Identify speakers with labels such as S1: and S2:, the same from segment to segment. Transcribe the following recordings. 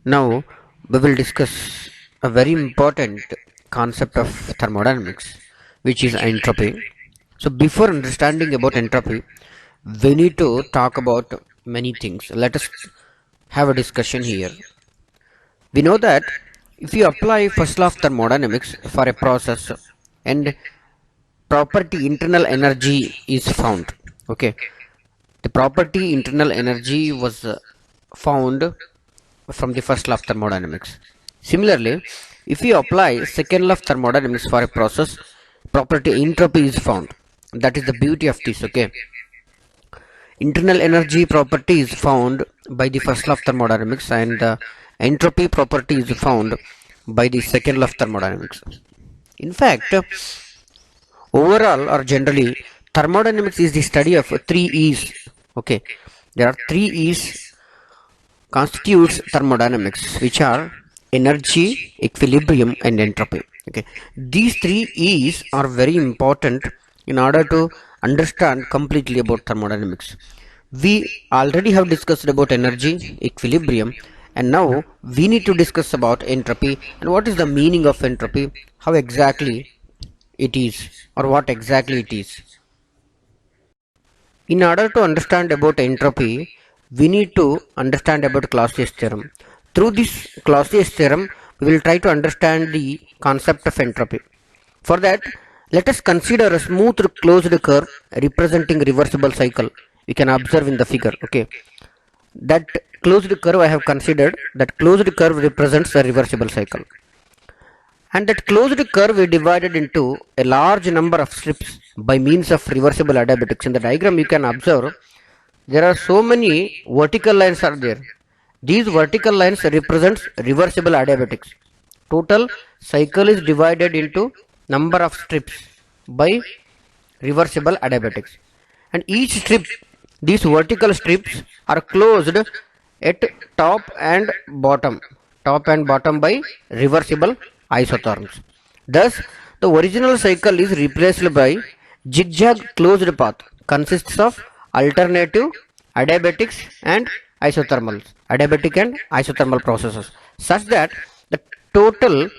S1: Now we will discuss a very important concept of thermodynamics, which is entropy. So before understanding about entropy, we need to talk about many things. Let us have a discussion here. We know that if you apply first law of thermodynamics for a process and property internal energy is found, okay, the property internal energy was found from the first law of thermodynamics. Similarly, if you apply second law of thermodynamics for a process, property entropy is found. That is the beauty of this, okay. Internal energy property is found by the first law of thermodynamics, and the entropy property is found by the second law of thermodynamics. In fact, overall or generally, thermodynamics is the study of three E's. Okay, there are three E's constitutes thermodynamics, which are energy, equilibrium, and entropy. Okay, these three E's are very important in order to understand completely about thermodynamics. We already have discussed about energy, equilibrium, and now we need to discuss about entropy and what is the meaning of entropy, how exactly it is, or what exactly it is. In order to understand about entropy, we need to understand about Clausius theorem. Through this Clausius theorem, we will try to understand the concept of entropy. For that, let us consider a smooth closed curve representing reversible cycle. We can observe in the figure. Okay, that closed curve I have considered. That closed curve represents a reversible cycle, and that closed curve is divided into a large number of strips by means of reversible adiabatics. In the diagram, you can observe there are so many vertical lines are there. These vertical lines represents reversible adiabatics. Total cycle is divided into number of strips by reversible adiabatics, and each strip, these vertical strips are closed at top and bottom by reversible isotherms. Thus the original cycle is replaced by zigzag closed path consists of alternative adiabatics and adiabatic and isothermal processes, such that the total,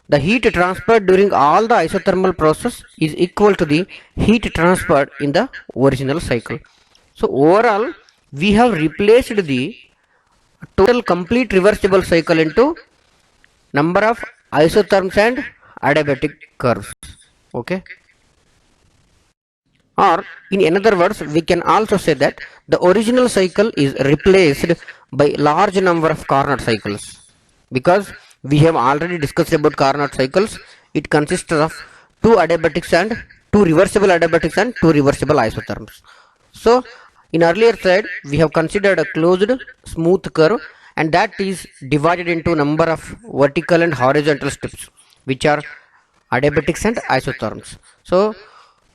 S1: the heat transferred during all the isothermal process is equal to the heat transferred in the original cycle. So overall, we have replaced the total complete reversible cycle into number of isotherms and adiabatic curves. Okay. Or in another words, we can also say that the original cycle is replaced by large number of Carnot cycles, because we have already discussed about Carnot cycles. It consists of two adiabatics and two reversible adiabatics and two reversible isotherms. So in earlier slide, we have considered a closed smooth curve, and that is divided into number of vertical and horizontal strips, which are adiabatics and isotherms. So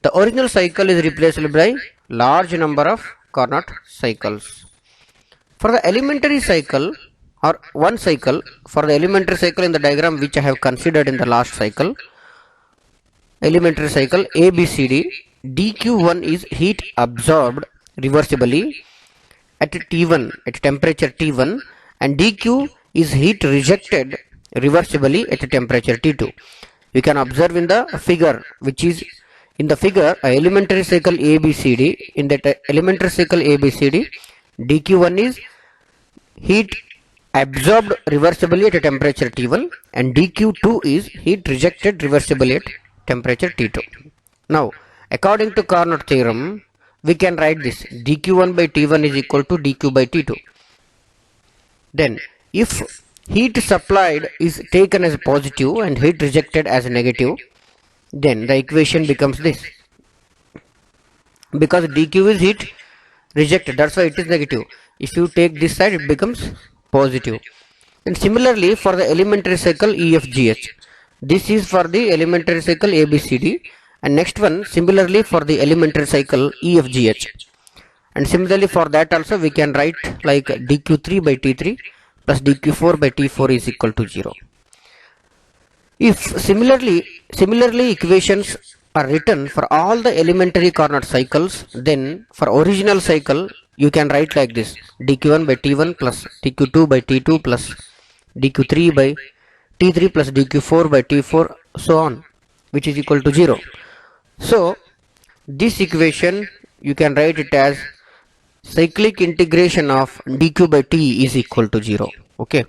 S1: the original cycle is replaced by large number of Carnot cycles. For the elementary cycle, or one cycle, for the elementary cycle in the diagram which I have considered in the last cycle, elementary cycle ABCD, dq1 is heat absorbed reversibly at T1, at temperature T1, and dq is heat rejected reversibly at temperature T2. You can observe in the figure, which is in the figure, elementary cycle ABCD. In that elementary cycle ABCD, dq1 is heat absorbed reversibly at a temperature T1, and dq2 is heat rejected reversibly at temperature T2. Now, according to Carnot theorem, we can write this: dq1 by T1 is equal to dq by T2. Then, if heat supplied is taken as positive and heat rejected as negative, then the equation becomes this. Because dq is heat rejected, that's why it is negative. If you take this side, it becomes positive. And similarly for the elementary cycle EFGH, this is for the elementary cycle ABCD, and next one similarly for the elementary cycle EFGH. And similarly for that also we can write like dq3 by T3 plus dq4 by T4 is equal to 0. If similarly equations are written for all the elementary Carnot cycles, then for original cycle you can write like this: dq1 by T1 plus dq2 by T2 plus dq3 by t3 plus dq4 by t4, so on, which is equal to 0. So this equation you can write it as cyclic integration of dq by t is equal to 0. Okay,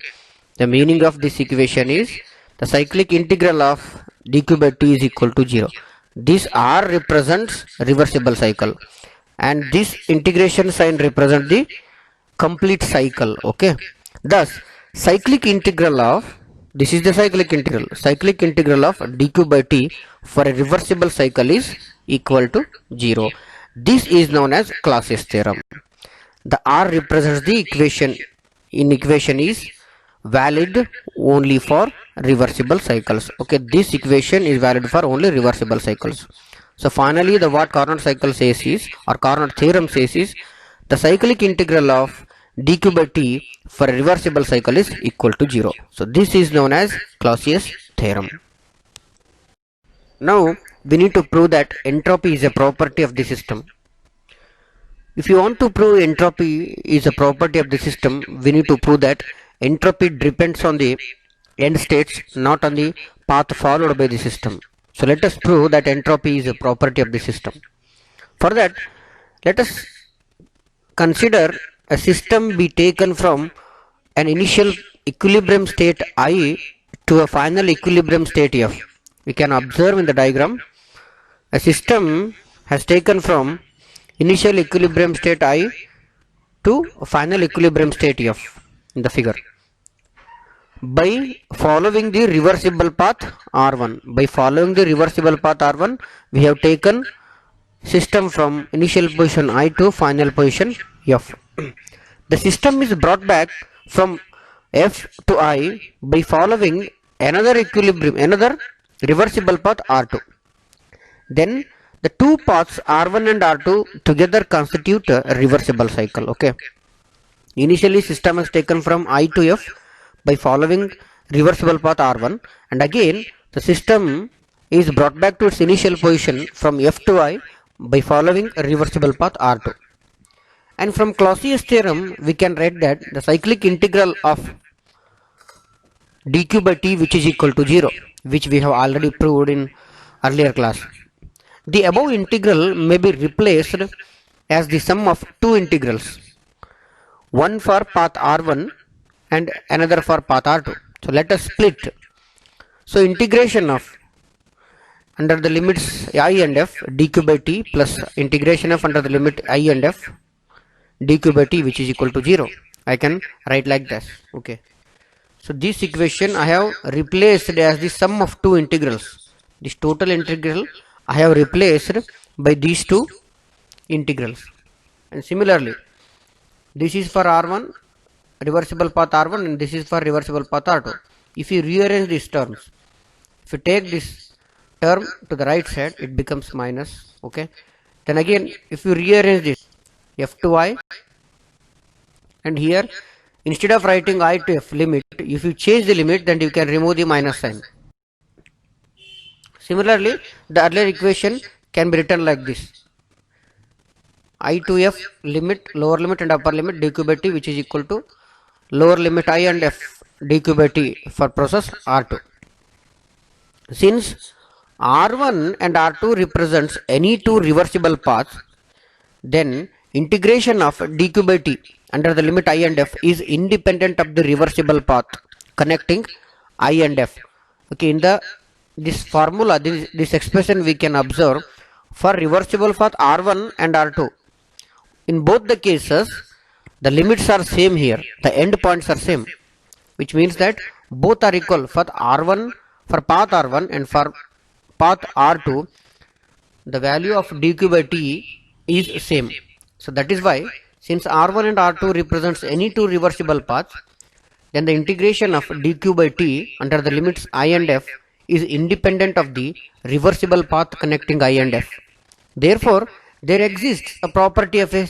S1: the meaning of this equation is the cyclic integral of dq by t is equal to 0. This r represents reversible cycle and this integration sign represents the complete cycle. Okay, thus cyclic integral of, this is the cyclic integral of dq by t for a reversible cycle is equal to 0. This is known as Clausius theorem. The r represents the equation in equation is valid only for reversible cycles. Okay, this equation is valid for only reversible cycles. So finally, the what Carnot cycle says is, or Carnot theorem says is, the cyclic integral of dq by t for a reversible cycle is equal to 0. So this is known as Clausius theorem. Now we need to prove that entropy is a property of the system. If you want to prove entropy is a property of the system, we need to prove that entropy depends on the end states, not on the path followed by the system. So let us prove that entropy is a property of the system. For that, let us consider a system be taken from an initial equilibrium state I to a final equilibrium state F. We can observe in the diagram, a system has taken from initial equilibrium state I to final equilibrium state F in the figure by following the reversible path R1. By following the reversible path R1, we have taken system from initial position I to final position F. The system is brought back from F to I by following another reversible path R2. Then the two paths R1 and R2 together constitute a reversible cycle. Okay, initially system is taken from I to F by following reversible path R1, and again the system is brought back to its initial position from F to I by following a reversible path R2. And from Clausius theorem we can write that the cyclic integral of dq by t, which is equal to 0, which we have already proved in earlier class. The above integral may be replaced as the sum of two integrals, one for path R1 and another for path R2. So let us split. So integration of under the limits I and f dq by t plus integration of under the limit I and f dq by t, which is equal to 0. I can write like this. Okay. So this equation I have replaced as the sum of two integrals. This total integral I have replaced by these two integrals. And similarly, this is for R1, reversible path R1, and this is for reversible path R2. If you rearrange these terms, if you take this term to the right side, it becomes minus. Okay. Then again, if you rearrange this f to I, and here instead of writing I to f limit, if you change the limit, then you can remove the minus sign. Similarly, the earlier equation can be written like this: I to f limit, lower limit and upper limit dq by t, which is equal to lower limit I and f dq by t for process R2. Since R1 and R2 represents any two reversible paths, then integration of dq by t under the limit I and f is independent of the reversible path connecting I and f. Okay, in this formula, this expression we can observe for reversible path R1 and R2. In both the cases, the limits are same here, the end points are same, which means that both are equal for R1, for path R1 and for path R2. The value of dq by t is same. So that is why, since R1 and R2 represents any two reversible paths, then the integration of dq by t under the limits I and f is independent of the reversible path connecting I and f. Therefore, there exists a property of a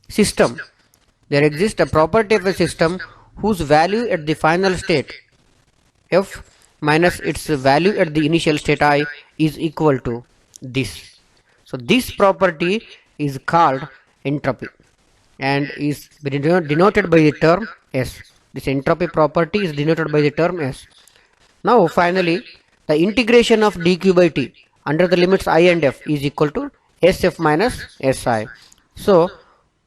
S1: system. There exists a property of a system whose value at the final state f minus its value at the initial state I is equal to this. So this property is called entropy and is denoted by the term S. This entropy property is denoted by the term S. Now finally, the integration of dq by t under the limits I and f is equal to sf minus si. So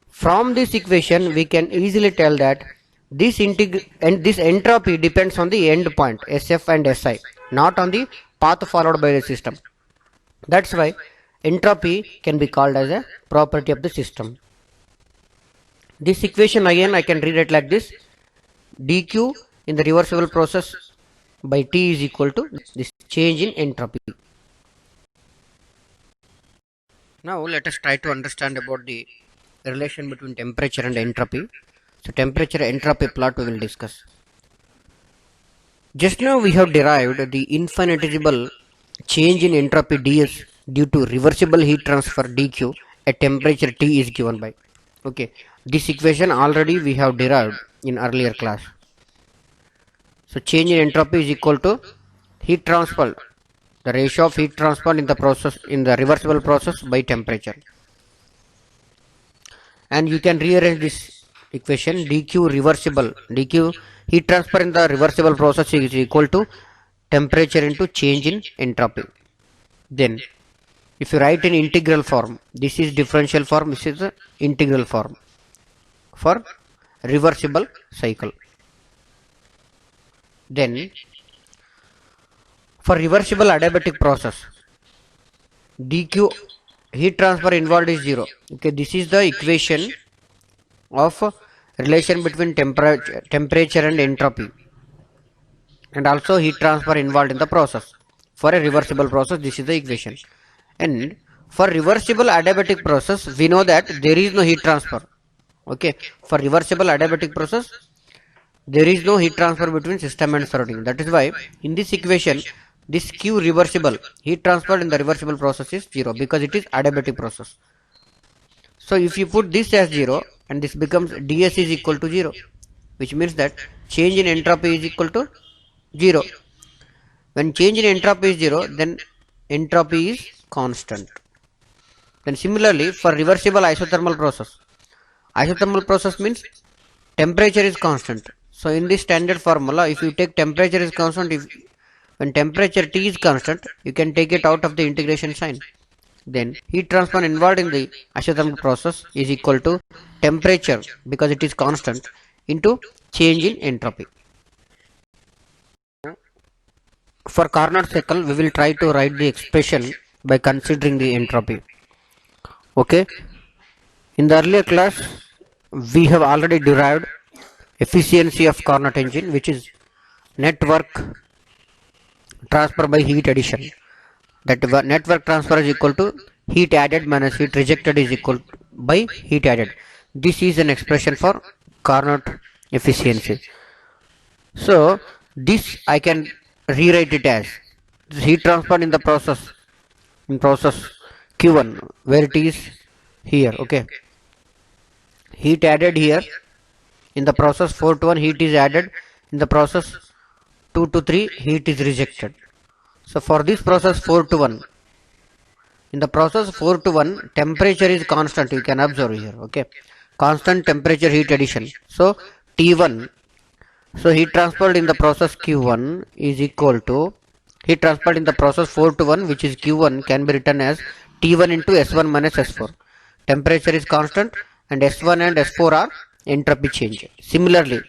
S1: from this equation we can easily tell that this entropy depends on the end point sf and si, not on the path followed by the system. That's why entropy can be called as a property of the system. This equation again I can read it like this: dq in the reversible process by T is equal to this change in entropy. Now let us try to understand about the relation between temperature and entropy. So temperature entropy plot we will discuss. Just now we have derived the infinitesimal change in entropy ds due to reversible heat transfer dq at temperature T is given by. Okay, this equation already we have derived in earlier class. So change in entropy is equal to heat transfer, the ratio of heat transfer in the process, in the reversible process by temperature. And you can rearrange this equation: dq reversible, dq heat transfer in the reversible process is equal to temperature into change in entropy. Then if you write in integral form, this is differential form, this is the integral form for reversible cycle. Then for reversible adiabatic process, dq heat transfer involved is 0. Okay, this is the equation of relation between temperature and entropy, and also heat transfer involved in the process. For a reversible process, this is the equation. And for reversible adiabatic process, we know that there is no heat transfer. Okay, for reversible adiabatic process, there is no heat transfer between system and surrounding. That is why in this equation, this q reversible, heat transfer in the reversible process is 0 because it is adiabatic process. So if you put this as 0 and this becomes ds is equal to 0, which means that change in entropy is equal to 0. When change in entropy is 0, then entropy is constant. Then similarly for reversible isothermal process means temperature is constant. So in this standard formula, if you take temperature is constant, when temperature T is constant, you can take it out of the integration sign. Then heat transfer involved in the isothermal process is equal to temperature, because it is constant, into change in entropy. For Carnot cycle, we will try to write the expression by considering the entropy. Okay. In the earlier class, we have already derived efficiency of Carnot engine, which is net work transfer by heat addition. That net work transfer is equal to heat added minus heat rejected is equal by heat added. This is an expression for Carnot efficiency. So this I can rewrite it as heat transfer in the process, Q1, where it is here. Okay, heat added here in the process 4 to 1, heat is added. In the process 2 to 3, heat is rejected. So for this process 4 to 1, in the process 4 to 1, temperature is constant, you can observe here. Okay, constant temperature heat addition. So T1, so heat transferred in the process Q1 is equal to heat transferred in the process 4 to 1, which is Q1, can be written as T1 into S1 minus S4. Temperature is constant and S1 and S4 are entropy change. Similarly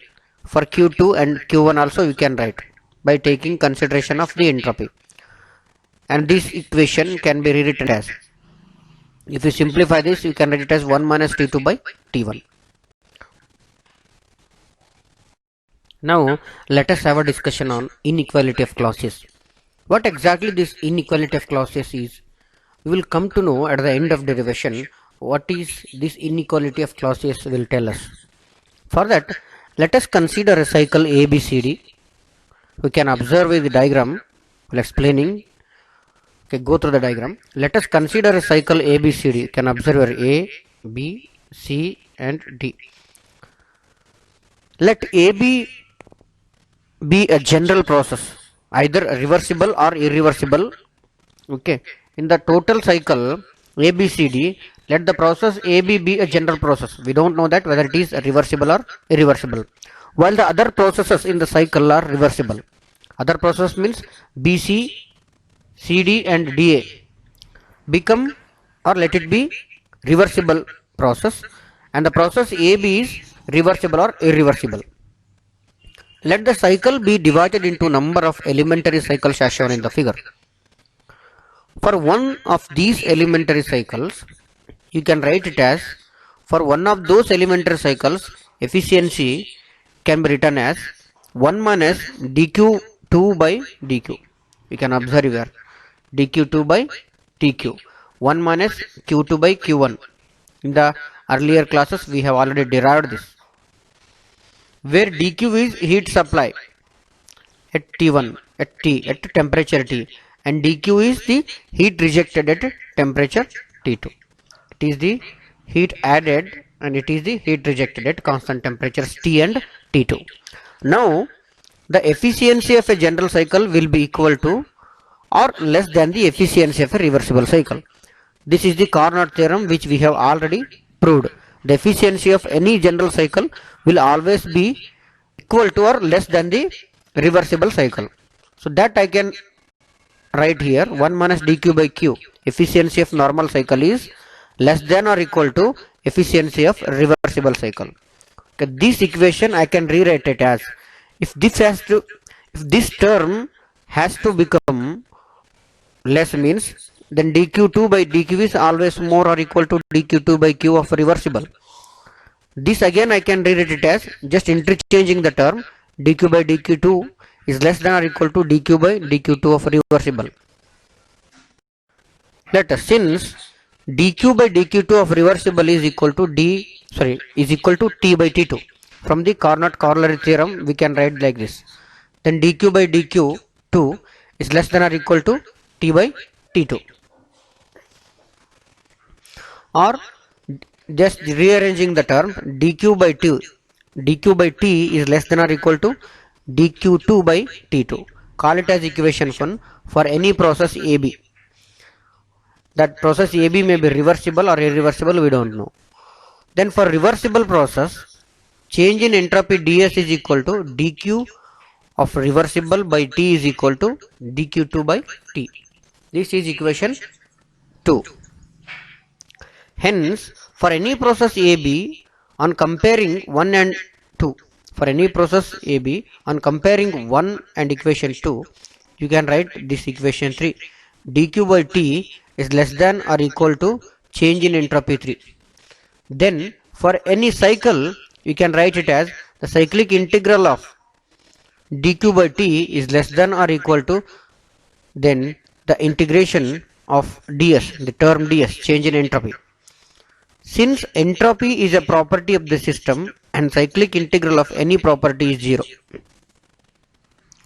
S1: for Q2 and Q1 also you can write by taking consideration of the entropy. And this equation can be rewritten as, if you simplify this, you can write it as 1 minus T2 by T1. Now let us have a discussion on inequality of clauses. What exactly this inequality of clauses is, we will come to know at the end of derivation. What is this inequality of clauses will tell us. For that, let us consider a cycle ABCD. We can observe the diagram while explaining. Okay, go through the diagram. Let us consider a cycle ABCD. You can observe here A, B, C and D. Let AB be a general process, either reversible or irreversible. Okay, in the total cycle ABCD, let the process AB be a general process. We don't know that whether it is reversible or irreversible. while the other processes in the cycle are reversible. Other process means BC, CD and DA become, or let it be, reversible process, and the process AB is reversible or irreversible. Let the cycle be divided into number of elementary cycles as shown in the figure. For one of these elementary cycles, you can write it as, for one of those elementary cycles, efficiency can be written as 1 minus dq2 by dq. You can observe here dq2 by dq, 1 minus q2 by q1. In the earlier classes we have already derived this, where dq is heat supply at T1, at temperature T, and dq is the heat rejected at temperature T2. It is the heat added and it is the heat rejected at constant temperatures T and T2. Now the efficiency of a general cycle will be equal to or less than the efficiency of a reversible cycle. This is the Carnot theorem which we have already proved. The efficiency of any general cycle will always be equal to or less than the reversible cycle. So that I can write here 1 minus dq by q. Efficiency of normal cycle is less than or equal to efficiency of reversible cycle. Okay, this equation I can rewrite it as, if this term has to become less means, then dq2 by dq is always more or equal to dq2 by q of reversible. This again I can rewrite it as just interchanging the term, dq by dq2 is less than or equal to dq by dq2 of reversible. Let us, since dq by dq2 of reversible is equal to t by t2, from the Carnot corollary theorem we can write like this, then dq by dq2 is less than or equal to t by t2, or just rearranging the term, dq by t is less than or equal to dq2 by t2. Call it as equation 1 for any process AB. That process AB may be reversible or irreversible, we don't know. Then for reversible process, change in entropy ds is equal to dq of reversible by t is equal to dq2 by t. This is equation 2. Hence, for any process AB on comparing 1 and 2, for any process AB on comparing 1 and equation 2, you can write this equation 3. dq by t is less than or equal to change in entropy 3. Then for any cycle, you can write it as the cyclic integral of dq by t is less than or equal to then the integration of ds, the term ds, change in entropy. Since entropy is a property of the system and cyclic integral of any property is 0.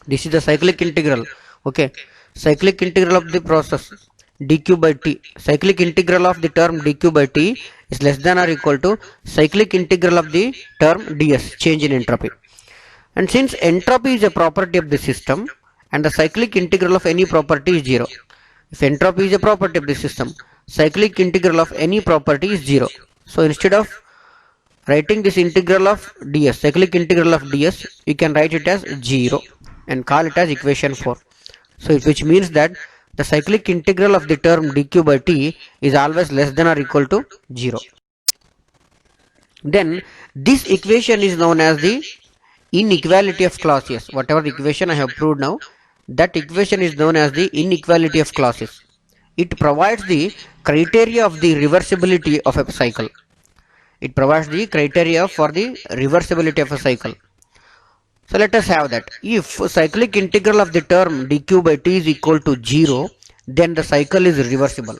S1: This is the cyclic integral. Okay, cyclic integral of the process dq by t, cyclic integral of the term dq by t is less than or equal to cyclic integral of the term ds, change in entropy. And since entropy is a property of the system and the cyclic integral of any property is 0, if entropy is a property of the system, cyclic integral of any property is 0. So instead of writing this integral of ds, cyclic integral of ds, you can write it as 0 and call it as equation 4. So which means that the cyclic integral of the term dq by t is always less than or equal to 0. Then this equation is known as the inequality of Clausius. Whatever the equation I have proved now, that equation is known as the inequality of Clausius. It provides the criteria of the reversibility of a cycle. It provides the criteria for the reversibility of a cycle. So let us have that. If cyclic integral of the term dq by t is equal to 0, then the cycle is reversible.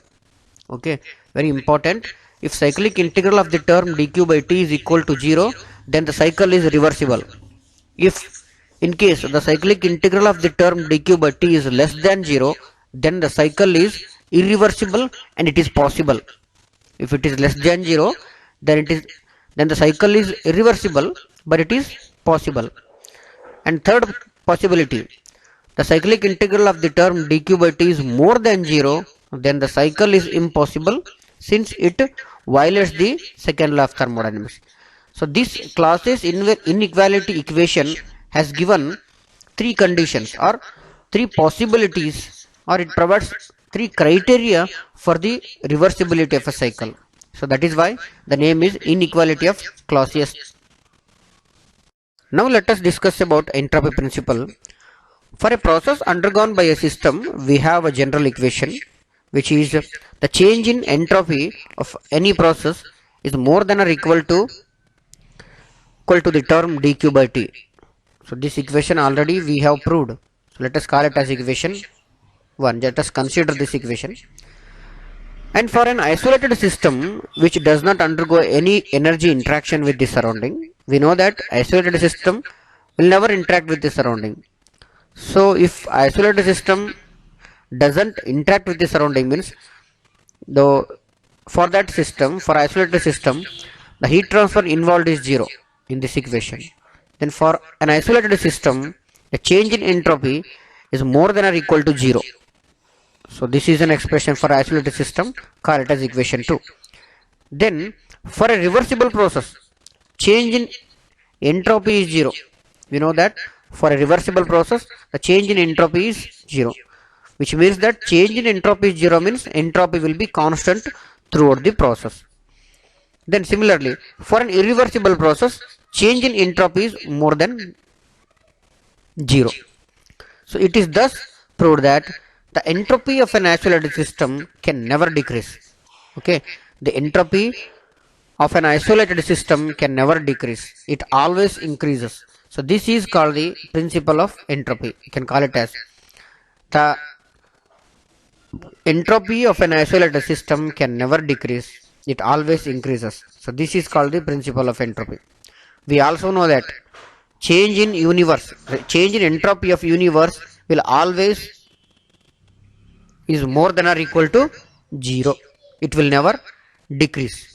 S1: Okay, very important. If cyclic integral of the term dq by t is equal to 0, then the cycle is reversible. If in case the cyclic integral of the term dq by t is less than 0, then the cycle is irreversible and it is possible. If it is less than 0, then the cycle is irreversible, but it is possible. And third possibility, the cyclic integral of the term dq by t is more than 0, then the cycle is impossible since it violates the second law of thermodynamics. So this Clausius inequality equation has given three conditions or three possibilities, or it provides three criteria for the reversibility of a cycle. So that is why the name is inequality of Clausius. Now let us discuss about entropy principle. For a process undergone by a system, we have a general equation which is the change in entropy of any process is more than or equal to the term dq by t. So this equation already we have proved. So let us call it as equation 1. Let us consider this equation. And for an isolated system which does not undergo any energy interaction with the surrounding, we know that isolated system will never interact with the surrounding. So if isolated system doesn't interact with the surrounding means the for that system, for isolated system, the heat transfer involved is zero in this equation. Then for an isolated system, the change in entropy is more than or equal to zero. So this is an expression for isolated system, call it as equation 2. Then for a reversible process, change in entropy is zero. We know that for a reversible process, the change in entropy is zero, which means that change in entropy is zero means entropy will be constant throughout the process. Then similarly, for an irreversible process, change in entropy is more than zero. So it is thus proved that the entropy of an isolated system can never decrease. Okay, the entropy of an isolated system can never decrease. It always increases. So this is called the principle of entropy. You can call it as the entropy of an isolated system can never decrease. It always increases. So this is called the principle of entropy. We also know that change in entropy of universe will always is more than or equal to zero. It will never decrease.